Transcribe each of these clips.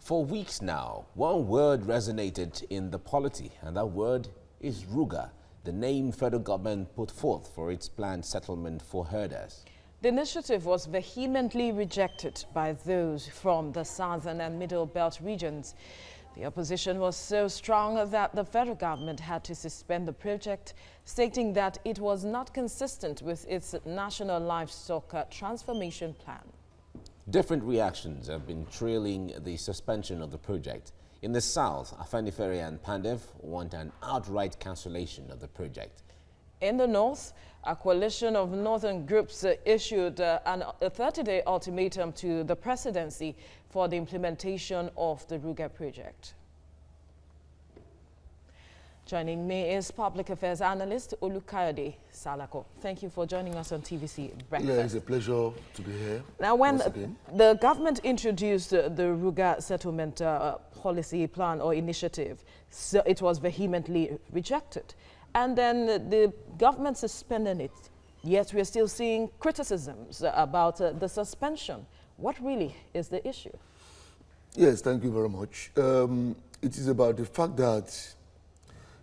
For weeks now, one word resonated in the polity, and that word is Ruga, the name federal government put forth for its planned settlement for herders. The initiative was vehemently rejected by those from the southern and middle belt regions. The opposition was so strong that the federal government had to suspend the project, stating that it was not consistent with its national livestock transformation plan. Different reactions have been trailing the suspension of the project. In the south, Afenifere and Pandef want an outright cancellation of the project. In the north, a coalition of northern groups issued a 30-day ultimatum to the presidency for the implementation of the Ruga project. Joining me is public affairs analyst Olukayode Salako. Thank you for joining us on TVC Breakfast. Yeah, it's a pleasure to be here. Now, when the government introduced the Ruga settlement policy plan or initiative, so it was vehemently rejected. And then the government suspended it. Yet we're still seeing criticisms about the suspension. What really is the issue? Yes, thank you very much. It is about the fact that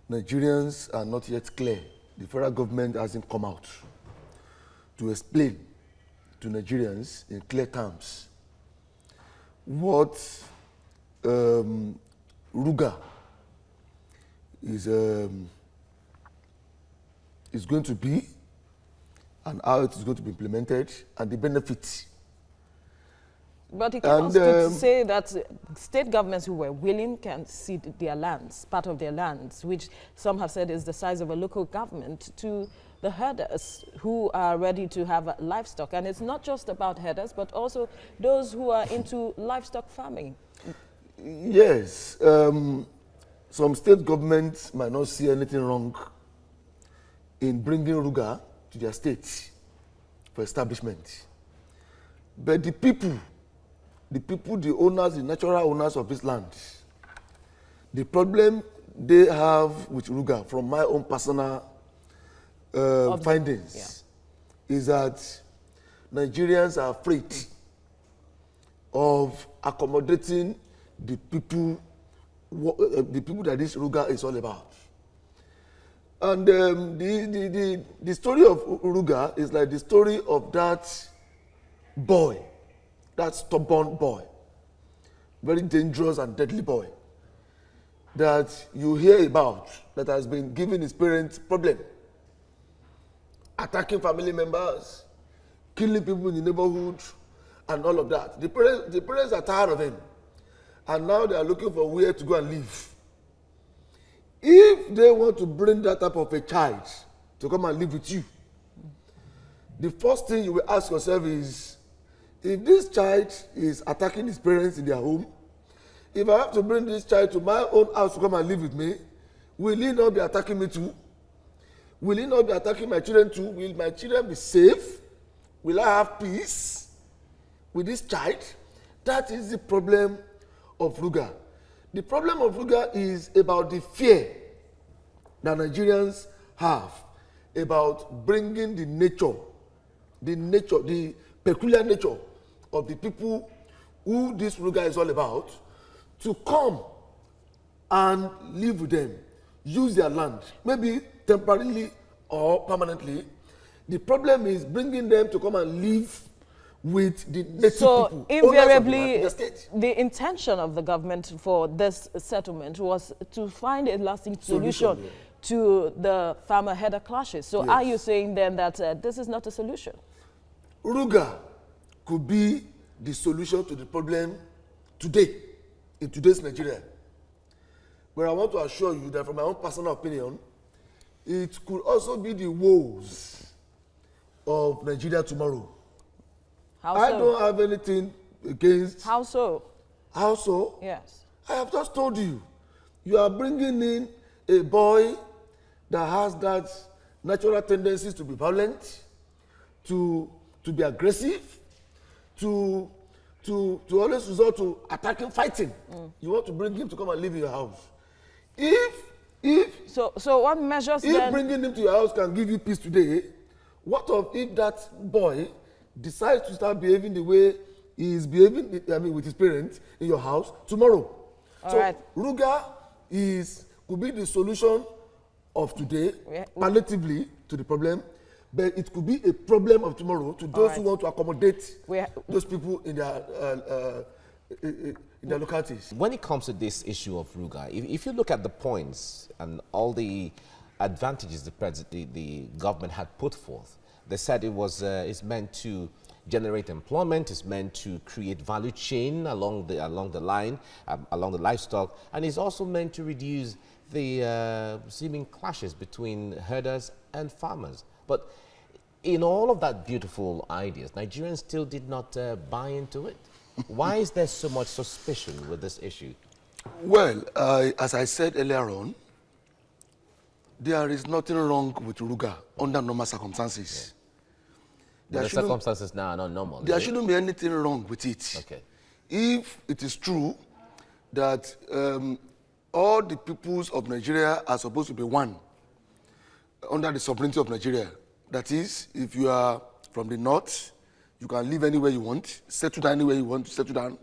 Nigerians are not yet clear. The federal government hasn't come out to explain to Nigerians in clear terms what Ruga is going to be and how it is going to be implemented and the benefits. But it comes to say that state governments who were willing can cede their lands, part of their lands, which some have said is the size of a local government, to the herders who are ready to have livestock. And it's not just about herders, but also those who are into livestock farming. Yes. Some state governments might not see anything wrong in bringing Ruga to their states for establishment. But the people, the owners, the natural owners of this land, the problem they have with Ruga, from my own personal findings, is that Nigerians are afraid of accommodating the people that this Ruga is all about. And the story of Ruga is like the story of that boy, that stubborn boy, very dangerous and deadly boy, that you hear about, that has been giving his parents problem, attacking family members, killing people in the neighborhood, and all of that. The parents are tired of him, and now they are looking for where to go and live. If they want to bring that type of a child to come and live with you, the first thing you will ask yourself is, if this child is attacking his parents in their home, if I have to bring this child to my own house to come and live with me, will he not be attacking me too? Will he not be attacking my children too? Will my children be safe? Will I have peace with this child? That is the problem of Ruga. The problem of Ruga is about the fear that Nigerians have about bringing the peculiar nature of the people who this Ruga is all about to come and live with them, use their land, maybe temporarily or permanently. The problem is bringing them to come and live with the native people. So invariably, the intention of the government for this settlement was to find a lasting solution to the farmer-herder clashes. So are you saying then that this is not a solution? Ruga could be the solution to the problem today, in today's Nigeria. But I want to assure you that from my own personal opinion, it could also be the woes of Nigeria tomorrow. How so? I don't have anything against... How so? How so? Yes. I have just told you. You are bringing in a boy that has that natural tendencies to be violent, to be aggressive, to always resort to attacking, fighting. You want to bring him to come and live in your house. So what measures then... If bringing him to your house can give you peace today, what of if that boy decides to start behaving the way he is behaving, with his parents in your house tomorrow. All so right. Ruga could be the solution of today, palliatively to the problem, but it could be a problem of tomorrow to those who want to accommodate those people in their localities. When it comes to this issue of Ruga, if you look at the points and all the advantages the government had put forth, they said it's meant to generate employment, it's meant to create value chain along the line, along the livestock, and it's also meant to reduce the seeming clashes between herders and farmers. But in all of that beautiful ideas, Nigerians still did not buy into it. Why is there so much suspicion with this issue? Well, as I said earlier on, there is nothing wrong with Ruga under normal circumstances. The circumstances now are not normal. There shouldn't be anything wrong with it. Okay. If it is true that all the peoples of Nigeria are supposed to be one under the sovereignty of Nigeria, that is, if you are from the north, you can live anywhere you want, settle down anywhere you want to settle down.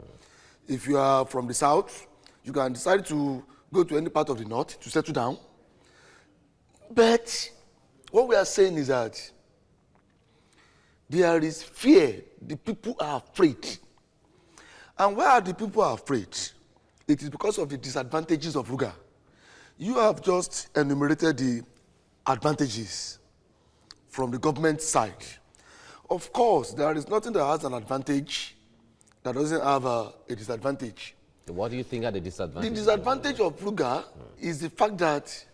If you are from the south, you can decide to go to any part of the north to settle down. But what we are saying is that there is fear. The people are afraid. And why are the people afraid? It is because of the disadvantages of Ruga. You have just enumerated the advantages from the government side. Of course, there is nothing that has an advantage that doesn't have a disadvantage. What do you think are the disadvantages? The disadvantage of Ruga is the fact that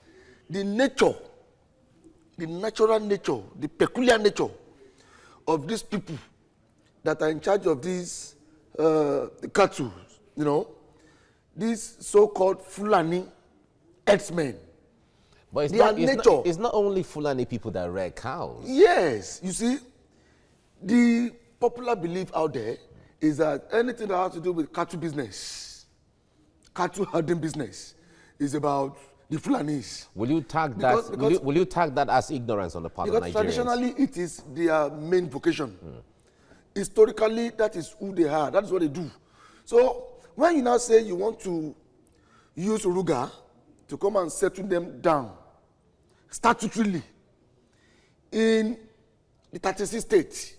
the nature, the natural nature, the peculiar nature of these people that are in charge of these cattle, these so-called Fulani herdsmen. But it's not only Fulani people that rear cows. Yes, you see, the popular belief out there is that anything that has to do with cattle business, cattle herding business, is about the Fulanis. Will you tag that? Will you tag that as ignorance on the part of Nigerians? Because traditionally, it is their main vocation. Historically, that is who they are. That is what they do. So when you now say you want to use Ruga to come and settle them down statutorily in the 36 states,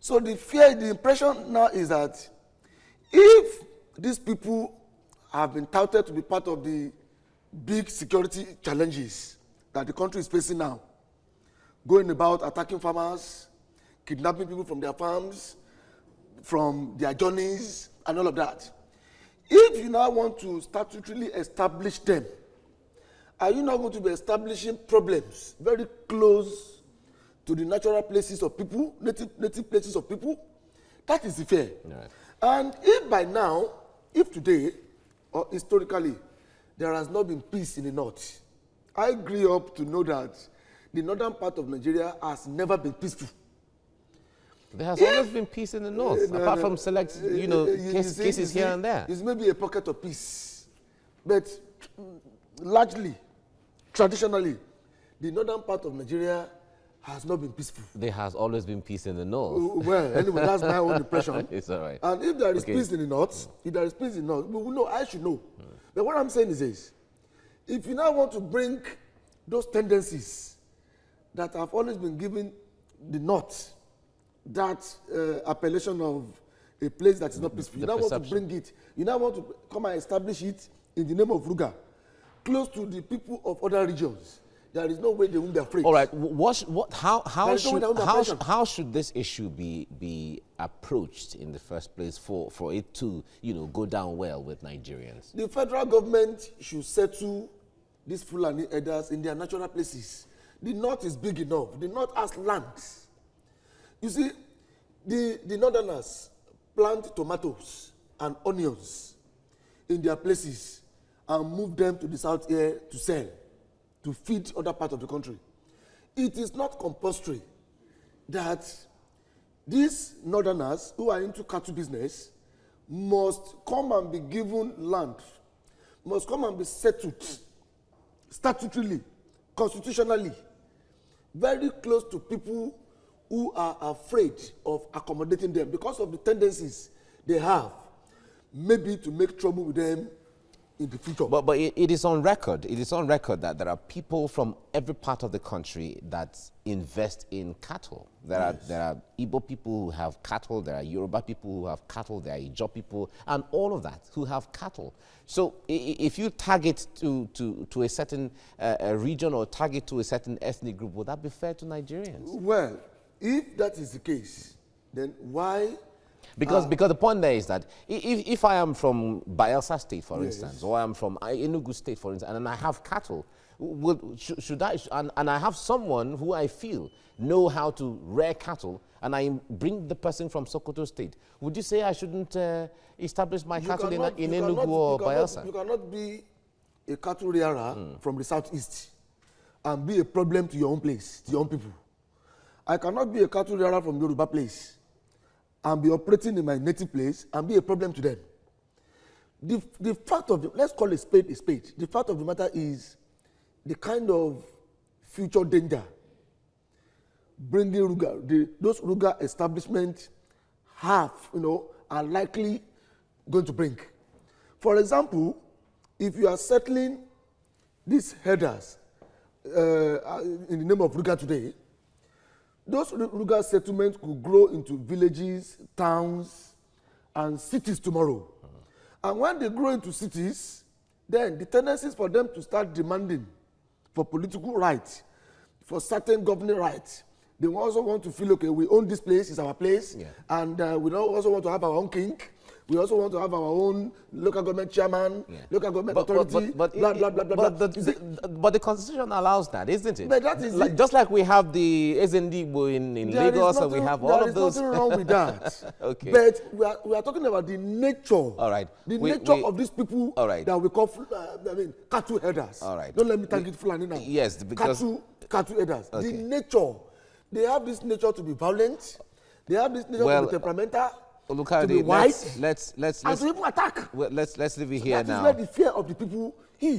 so the impression now is that if these people have been touted to be part of the big security challenges that the country is facing now, going about attacking farmers, kidnapping people from their farms, from their journeys, and all of that. If you now want to statutorily establish them, are you not going to be establishing problems very close to the natural places of people, native places of people? That is the fear. Right. And if by now, if today, or historically, there has not been peace in the north, I grew up to know that the northern part of Nigeria has never been peaceful. There has always been peace in the north, apart from select, cases here and there. It's maybe a pocket of peace, but largely, traditionally, the northern part of Nigeria has not been peaceful. There has always been peace in the north. Well, anyway, that's my own impression. It's all right. And if there is peace in the north, we will know, I should know. But what I'm saying is this: if you now want to bring those tendencies that have always been given the north, that appellation of a place that is not peaceful, you now want to bring it, you now want to come and establish it in the name of Ruga, close to the people of other regions. There is no way they won't be afraid. All right. How should this issue be approached in the first place for it to go down well with Nigerians? The federal government should settle these Fulani herders in their natural places. The north is big enough. The north has lands. You see, the northerners plant tomatoes and onions in their places and move them to the south here to sell, to feed other parts of the country. It is not compulsory that these northerners who are into cattle business must come and be given land, must come and be settled statutorily, constitutionally, very close to people who are afraid of accommodating them because of the tendencies they have, maybe to make trouble with them in the future. But it is on record. It is on record that there are people from every part of the country that invest in cattle. There are Igbo people who have cattle. There are Yoruba people who have cattle. There are Ijaw people, and all of that who have cattle. So if you target to a certain region or target to a certain ethnic group, would that be fair to Nigerians? Well, if that is the case, then why? Because the point there is that if I am from Bayelsa State, for instance, or I'm from Enugu State, for instance, and I have cattle, should I, and I have someone who I feel know how to rear cattle, and I bring the person from Sokoto State, would you say I shouldn't establish my cattle in Enugu or Bayelsa? You cannot be a cattle rearer from the southeast and be a problem to your own place, to your own people. I cannot be a cattle rearer from Yoruba place and be operating in my native place and be a problem to them. The fact of let's call a spade. The fact of the matter is the kind of future danger bringing Ruga, those Ruga establishments are likely going to bring. For example, if you are settling these headers in the name of Ruga today, those Ruga settlements could grow into villages, towns, and cities tomorrow. And when they grow into cities, then the tendency is for them to start demanding for political rights, for certain governing rights. They also want to feel, okay, we own this place, it's our place, and we also want to have our own king. We also want to have our own local government chairman, local government authority, blah, blah, blah, blah, blah. But the Constitution allows that, isn't it? But that is it. Just like we have the Ezendigbo in Lagos, and we have all of those. There is nothing wrong with that. Okay. But we are talking about the nature. All right. The nature of these people that we call, cattle headers. All right. Don't let me target Fulani now. Yes, because cattle headers. Okay. The nature. They have this nature to be violent. They have this nature to be temperamental. To be white, let's and to even attack. Let's leave it here now. That is where the fear of the people is.